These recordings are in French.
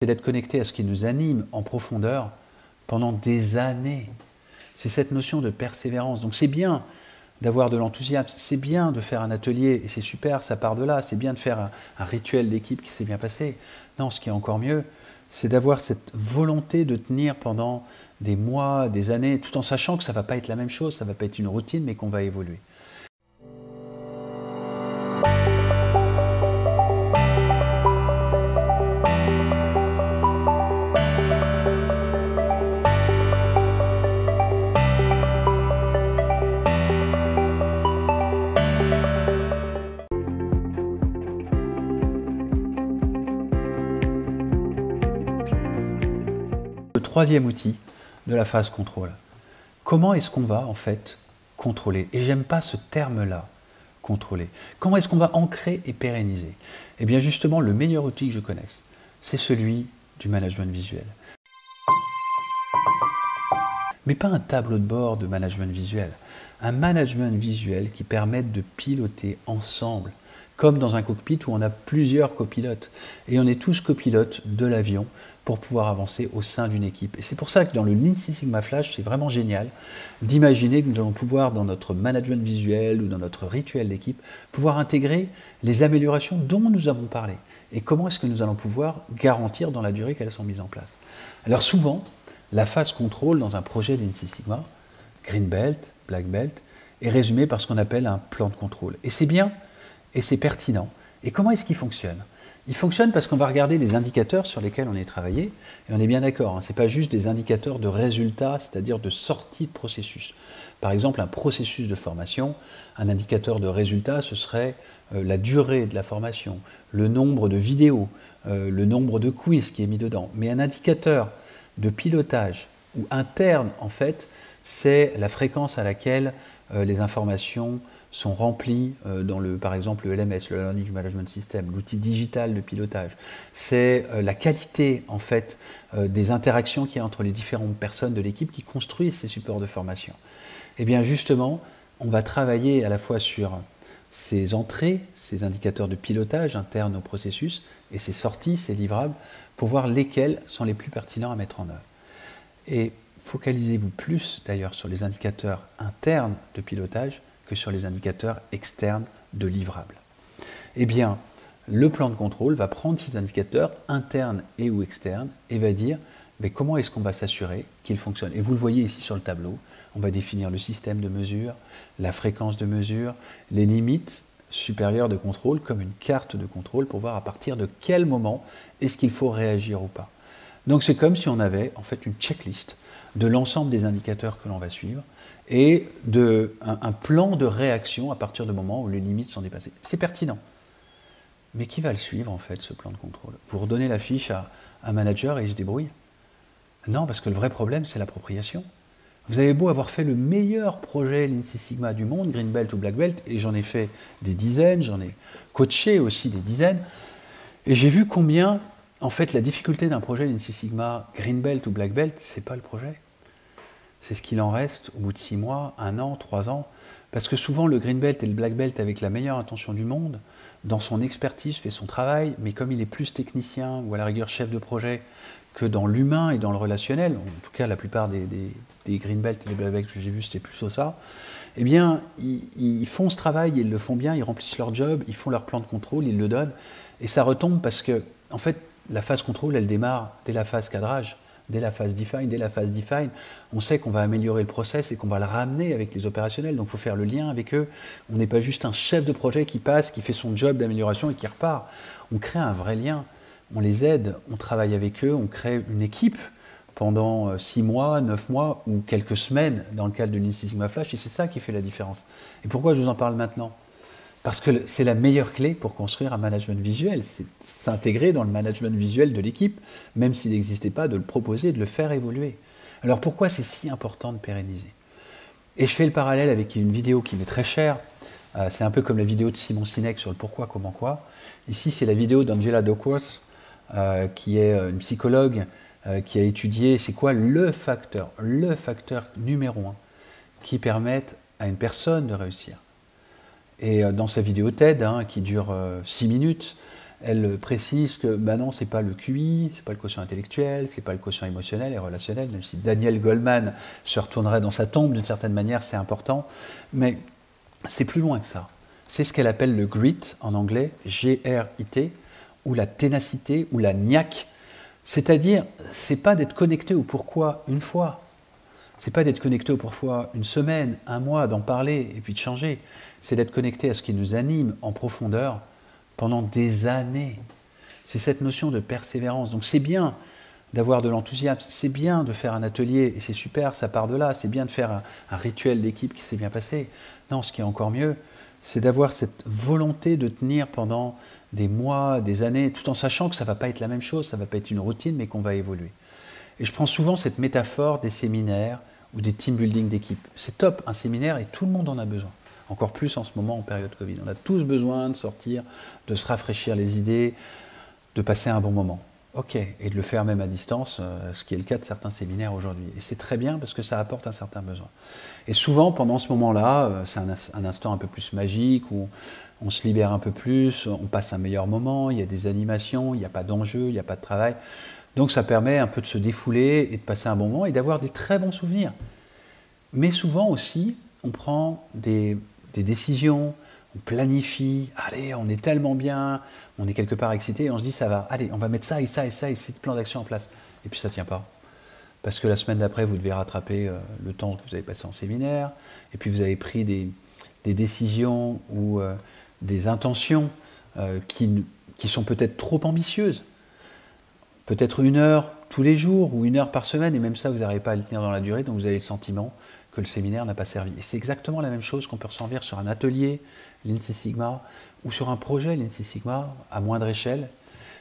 c'est d'être connecté à ce qui nous anime en profondeur pendant des années. C'est cette notion de persévérance. Donc c'est bien d'avoir de l'enthousiasme, c'est bien de faire un atelier, et c'est super, ça part de là, c'est bien de faire un rituel d'équipe qui s'est bien passé. Non, ce qui est encore mieux, c'est d'avoir cette volonté de tenir pendant des mois, des années, tout en sachant que ça ne va pas être la même chose, ça ne va pas être une routine, mais qu'on va évoluer. Le troisième outil de la phase contrôle. Comment est-ce qu'on va en fait contrôler? Et j'aime pas ce terme-là, contrôler. Comment est-ce qu'on va ancrer et pérenniser? Eh bien justement, le meilleur outil que je connaisse, c'est celui du management visuel. Mais pas un tableau de bord de management visuel. Un management visuel qui permette de piloter ensemble, comme dans un cockpit où on a plusieurs copilotes. Et on est tous copilotes de l'avion pour pouvoir avancer au sein d'une équipe. Et c'est pour ça que dans le Lean Six Sigma Flash, c'est vraiment génial d'imaginer que nous allons pouvoir, dans notre management visuel ou dans notre rituel d'équipe, pouvoir intégrer les améliorations dont nous avons parlé. Et comment est-ce que nous allons pouvoir garantir dans la durée qu'elles sont mises en place. Alors souvent, la phase contrôle dans un projet Lean Six Sigma, Green Belt, Black Belt, est résumée par ce qu'on appelle un plan de contrôle. Et c'est bien, et c'est pertinent. Et comment est-ce qu'il fonctionne? Il fonctionne parce qu'on va regarder les indicateurs sur lesquels on est travaillé, et on est bien d'accord, hein, ce n'est pas juste des indicateurs de résultats, c'est-à-dire de sortie de processus. Par exemple, un processus de formation, un indicateur de résultat, ce serait la durée de la formation, le nombre de vidéos, le nombre de quiz qui est mis dedans. Mais un indicateur de pilotage ou interne, en fait, c'est la fréquence à laquelle les informations sont remplies dans par exemple le LMS, le Learning Management System, l'outil digital de pilotage. C'est la qualité en fait des interactions qu'il y a entre les différentes personnes de l'équipe qui construisent ces supports de formation. Et bien justement, on va travailler à la fois sur ces entrées, ces indicateurs de pilotage internes au processus, et ces sorties, ces livrables, pour voir lesquels sont les plus pertinents à mettre en œuvre. Et focalisez-vous plus d'ailleurs sur les indicateurs internes de pilotage que sur les indicateurs externes de livrables. Eh bien, le plan de contrôle va prendre ces indicateurs internes et ou externes et va dire mais comment est-ce qu'on va s'assurer qu'ils fonctionnent. Et vous le voyez ici sur le tableau, on va définir le système de mesure, la fréquence de mesure, les limites supérieures de contrôle comme une carte de contrôle pour voir à partir de quel moment est-ce qu'il faut réagir ou pas. Donc c'est comme si on avait en fait une checklist de l'ensemble des indicateurs que l'on va suivre et un plan de réaction à partir du moment où les limites sont dépassées. C'est pertinent. Mais qui va le suivre en fait, ce plan de contrôle? Vous redonnez la fiche à un manager et il se débrouille? Non, parce que le vrai problème, c'est l'appropriation. Vous avez beau avoir fait le meilleur projet Lean Six Sigma du monde, Green Belt ou Black Belt, et j'en ai fait des dizaines, j'en ai coaché aussi des dizaines, et j'ai vu combien, en fait, la difficulté d'un projet Lean Six Sigma, Green Belt ou Black Belt, c'est pas le projet. C'est ce qu'il en reste au bout de 6 mois, 1 an, 3 ans. Parce que souvent, le Green Belt et le Black Belt, avec la meilleure intention du monde, dans son expertise, fait son travail, mais comme il est plus technicien ou à la rigueur chef de projet que dans l'humain et dans le relationnel, en tout cas la plupart des Green Belt et des Black Belt que j'ai vus, c'était plus ça, eh bien, ils font ce travail, ils le font bien, ils remplissent leur job, ils font leur plan de contrôle, ils le donnent, et ça retombe parce que, en fait, la phase contrôle, elle démarre dès la phase cadrage. Dès la phase define, on sait qu'on va améliorer le process et qu'on va le ramener avec les opérationnels. Donc il faut faire le lien avec eux. On n'est pas juste un chef de projet qui passe, qui fait son job d'amélioration et qui repart. On crée un vrai lien. On les aide, on travaille avec eux, on crée une équipe pendant 6 mois, 9 mois ou quelques semaines dans le cadre de Lean Six Sigma Flash. Et c'est ça qui fait la différence. Et pourquoi je vous en parle maintenant ? Parce que c'est la meilleure clé pour construire un management visuel, c'est s'intégrer dans le management visuel de l'équipe, même s'il n'existait pas, de le proposer, de le faire évoluer. Alors pourquoi c'est si important de pérenniser? Et je fais le parallèle avec une vidéo qui m'est très chère, c'est un peu comme la vidéo de Simon Sinek sur le pourquoi, comment, quoi. Ici c'est la vidéo d'Angela Duckworth, qui est une psychologue qui a étudié c'est quoi le facteur numéro 1 qui permette à une personne de réussir. Et dans sa vidéo TED, qui dure 6 minutes, elle précise que bah non, c'est pas le QI, c'est pas le quotient intellectuel, c'est pas le quotient émotionnel et relationnel, même si Daniel Goleman se retournerait dans sa tombe d'une certaine manière, c'est important, mais c'est plus loin que ça. C'est ce qu'elle appelle le grit en anglais, G-R-I-T, ou la ténacité, ou la niaque. C'est-à-dire, c'est pas d'être connecté au pourquoi une fois, c'est pas d'être connecté au pourquoi une semaine, un mois, d'en parler et puis de changer. C'est d'être connecté à ce qui nous anime en profondeur pendant des années. C'est cette notion de persévérance. Donc c'est bien d'avoir de l'enthousiasme, c'est bien de faire un atelier, et c'est super, ça part de là, c'est bien de faire un rituel d'équipe qui s'est bien passé. Non, ce qui est encore mieux, c'est d'avoir cette volonté de tenir pendant des mois, des années, tout en sachant que ça ne va pas être la même chose, ça ne va pas être une routine, mais qu'on va évoluer. Et je prends souvent cette métaphore des séminaires ou des team building d'équipe. C'est top, un séminaire, et tout le monde en a besoin. Encore plus en ce moment, en période Covid. On a tous besoin de sortir, de se rafraîchir les idées, de passer un bon moment. Ok, et de le faire même à distance, ce qui est le cas de certains séminaires aujourd'hui. Et c'est très bien parce que ça apporte un certain besoin. Et souvent, pendant ce moment-là, c'est un instant un peu plus magique où on se libère un peu plus, on passe un meilleur moment, il y a des animations, il n'y a pas d'enjeu, il n'y a pas de travail. Donc ça permet un peu de se défouler et de passer un bon moment et d'avoir des très bons souvenirs. Mais souvent aussi, on prend des décisions, on planifie, allez, on est tellement bien, on est quelque part excité et on se dit ça va, allez, on va mettre ça et ça et ça et ces plans d'action en place. Et puis ça ne tient pas. Parce que la semaine d'après, vous devez rattraper le temps que vous avez passé en séminaire, et puis vous avez pris des décisions ou des intentions qui sont peut-être trop ambitieuses. Peut-être 1 heure tous les jours ou 1 heure par semaine, et même ça, vous n'arrivez pas à le tenir dans la durée, donc vous avez le sentiment que le séminaire n'a pas servi. Et c'est exactement la même chose qu'on peut ressentir sur un atelier Lean Six Sigma ou sur un projet Lean Six Sigma à moindre échelle.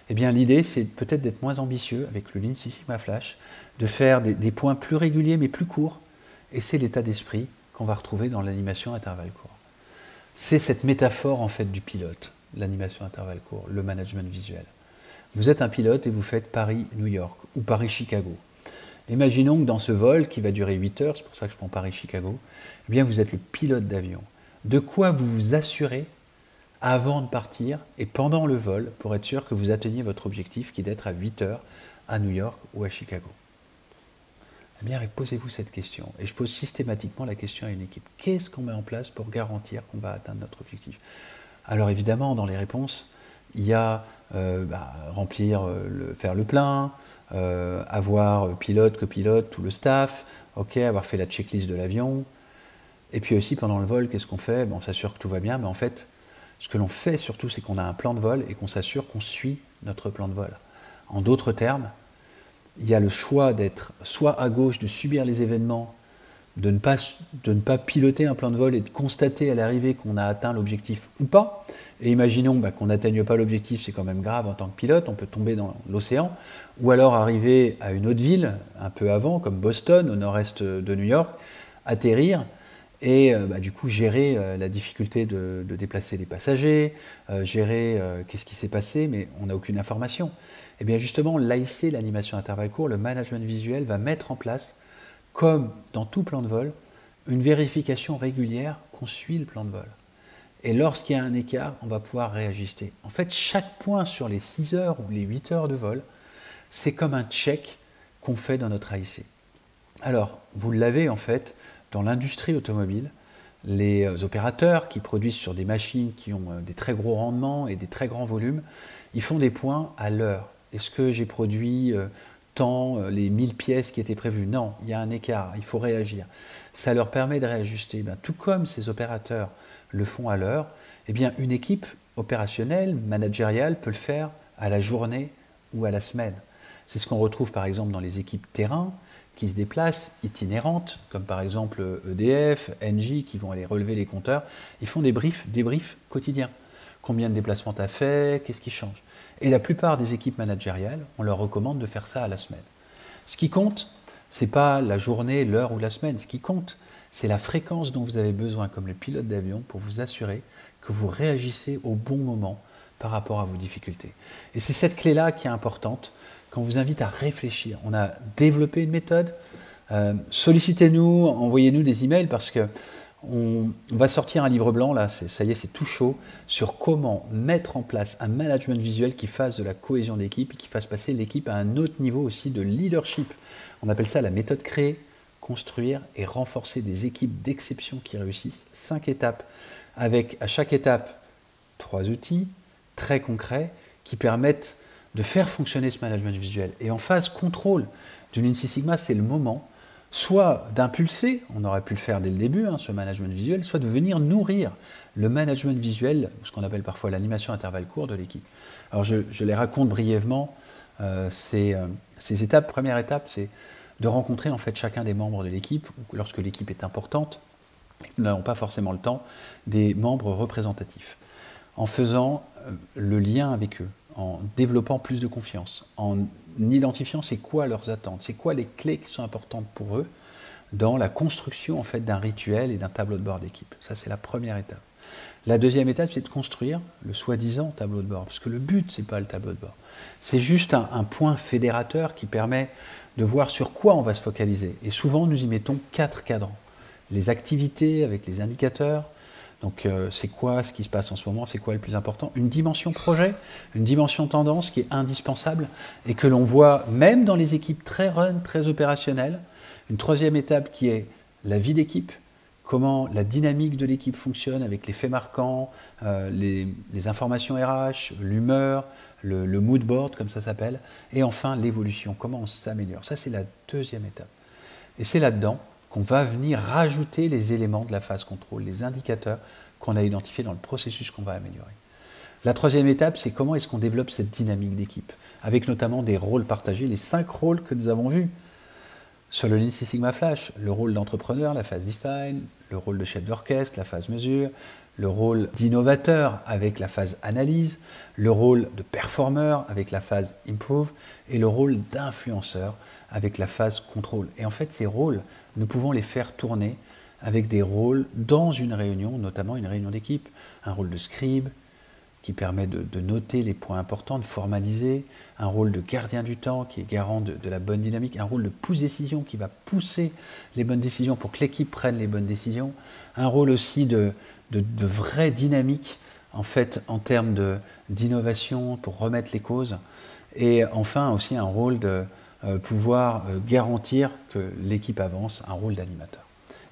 Eh bien, l'idée, c'est peut-être d'être moins ambitieux avec le Lean Six Sigma Flash, de faire des points plus réguliers mais plus courts. Et c'est l'état d'esprit qu'on va retrouver dans l'animation intervalle court. C'est cette métaphore en fait du pilote, l'animation intervalle court, le management visuel. Vous êtes un pilote et vous faites Paris-New York ou Paris-Chicago. Imaginons que dans ce vol qui va durer 8 heures, c'est pour ça que je prends Paris-Chicago, eh bien vous êtes le pilote d'avion. De quoi vous vous assurez avant de partir et pendant le vol pour être sûr que vous atteigniez votre objectif qui est d'être à 8 heures à New York ou à Chicago. Eh bien, posez-vous cette question. Et je pose systématiquement la question à une équipe. Qu'est-ce qu'on met en place pour garantir qu'on va atteindre notre objectif? Alors évidemment, dans les réponses, il y a faire le plein, avoir pilote, copilote, tout le staff, avoir fait la checklist de l'avion. Et puis aussi, pendant le vol, qu'est-ce qu'on fait? On s'assure que tout va bien, mais en fait, ce que l'on fait surtout, c'est qu'on a un plan de vol et qu'on s'assure qu'on suit notre plan de vol. En d'autres termes, il y a le choix d'être soit à gauche, de subir les événements, de ne pas piloter un plan de vol et de constater à l'arrivée qu'on a atteint l'objectif ou pas. Et imaginons qu'on n'atteigne pas l'objectif, c'est quand même grave en tant que pilote, on peut tomber dans l'océan, ou alors arriver à une autre ville, un peu avant, comme Boston, au nord-est de New York, atterrir, et du coup gérer la difficulté de déplacer les passagers, gérer qu'est-ce qui s'est passé, mais on n'a aucune information. Et bien justement, l'AIC, l'animation intervalle court, le management visuel va mettre en place, comme dans tout plan de vol, une vérification régulière qu'on suit le plan de vol. Et lorsqu'il y a un écart, on va pouvoir réajuster. En fait, chaque point sur les 6 heures ou les 8 heures de vol, c'est comme un check qu'on fait dans notre AIC. Alors, vous l'avez en fait dans l'industrie automobile, les opérateurs qui produisent sur des machines qui ont des très gros rendements et des très grands volumes, ils font des points à l'heure. Est-ce que j'ai produit les 1000 pièces qui étaient prévues? Non, il y a un écart, il faut réagir. Ça leur permet de réajuster. Tout comme ces opérateurs le font à l'heure, une équipe opérationnelle, managériale, peut le faire à la journée ou à la semaine. C'est ce qu'on retrouve par exemple dans les équipes terrain qui se déplacent, itinérantes, comme par exemple EDF, Engie, qui vont aller relever les compteurs. Ils font des briefs quotidiens. Combien de déplacements tu as fait? Qu'est-ce qui change? Et la plupart des équipes managériales, on leur recommande de faire ça à la semaine. Ce qui compte, ce n'est pas la journée, l'heure ou la semaine. Ce qui compte, c'est la fréquence dont vous avez besoin, comme le pilote d'avion, pour vous assurer que vous réagissez au bon moment par rapport à vos difficultés. Et c'est cette clé-là qui est importante quand on vous invite à réfléchir. On a développé une méthode. Sollicitez-nous, envoyez-nous des emails parce que On va sortir un livre blanc, là, ça y est, c'est tout chaud, sur comment mettre en place un management visuel qui fasse de la cohésion d'équipe et qui fasse passer l'équipe à un autre niveau aussi de leadership. On appelle ça la méthode créer, construire et renforcer des équipes d'exception qui réussissent. 5 étapes, avec à chaque étape 3 outils très concrets qui permettent de faire fonctionner ce management visuel. Et en phase contrôle du Lean Six Sigma, c'est le moment soit d'impulser, on aurait pu le faire dès le début, ce management visuel, soit de venir nourrir le management visuel, ce qu'on appelle parfois l'animation intervalle court de l'équipe. Alors je les raconte brièvement, ces étapes. Première étape, c'est de rencontrer en fait chacun des membres de l'équipe, lorsque l'équipe est importante, nous n'avons pas forcément le temps, des membres représentatifs, en faisant le lien avec eux, en développant plus de confiance, en identifiant c'est quoi leurs attentes, c'est quoi les clés qui sont importantes pour eux dans la construction en fait d'un rituel et d'un tableau de bord d'équipe. Ça, c'est la première étape. La deuxième étape, c'est de construire le soi-disant tableau de bord, parce que le but, c'est pas le tableau de bord. C'est juste un point fédérateur qui permet de voir sur quoi on va se focaliser. Et souvent, nous y mettons 4 cadrans. Les activités avec les indicateurs. Donc, c'est quoi ce qui se passe en ce moment, c'est quoi le plus important? Une dimension projet, une dimension tendance qui est indispensable et que l'on voit même dans les équipes très run, très opérationnelles. Une troisième étape qui est la vie d'équipe, comment la dynamique de l'équipe fonctionne avec les faits marquants, les informations RH, l'humeur, le mood board, comme ça s'appelle. Et enfin, l'évolution, comment on s'améliore. Ça, c'est la deuxième étape. Et c'est là-dedans qu'on va venir rajouter les éléments de la phase contrôle, les indicateurs qu'on a identifiés dans le processus qu'on va améliorer. La troisième étape, c'est comment est-ce qu'on développe cette dynamique d'équipe, avec notamment des rôles partagés, les 5 rôles que nous avons vus sur le Lean Six Sigma Flash, le rôle d'entrepreneur, la phase define, le rôle de chef d'orchestre, la phase mesure, le rôle d'innovateur avec la phase analyse, le rôle de performeur avec la phase improve et le rôle d'influenceur avec la phase contrôle. Et en fait, ces rôles, nous pouvons les faire tourner avec des rôles dans une réunion, notamment une réunion d'équipe, un rôle de scribe qui permet de noter les points importants, de formaliser, un rôle de gardien du temps qui est garant de la bonne dynamique, un rôle de pousse-décision qui va pousser les bonnes décisions pour que l'équipe prenne les bonnes décisions, un rôle aussi de vraie dynamique en fait en termes d'innovation pour remettre les causes, et enfin aussi un rôle de pouvoir garantir que l'équipe avance, un rôle d'animateur.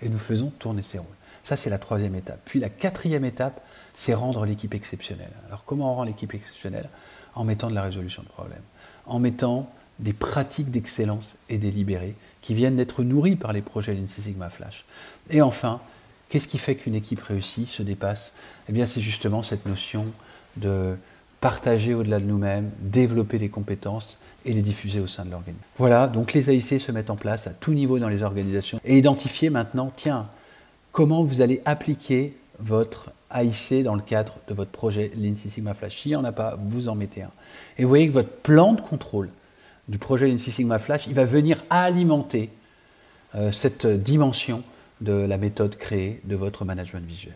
Et nous faisons tourner ces rôles. Ça, c'est la troisième étape. Puis la quatrième étape, c'est rendre l'équipe exceptionnelle. Alors comment on rend l'équipe exceptionnelle? En mettant de la résolution de problèmes, en mettant des pratiques d'excellence et délibérées qui viennent d'être nourries par les projets Lean Six Sigma Flash. Et enfin, qu'est-ce qui fait qu'une équipe réussit, se dépasse? Eh bien, c'est justement cette notion de partager au-delà de nous-mêmes, développer les compétences et les diffuser au sein de l'organisme. Voilà, donc les AIC se mettent en place à tout niveau dans les organisations et identifier maintenant, tiens, comment vous allez appliquer votre AIC dans le cadre de votre projet Lean Six Sigma Flash. S'il n'y en a pas, vous en mettez un. Et vous voyez que votre plan de contrôle du projet Lean Six Sigma Flash, il va venir alimenter cette dimension de la méthode créée de votre management visuel.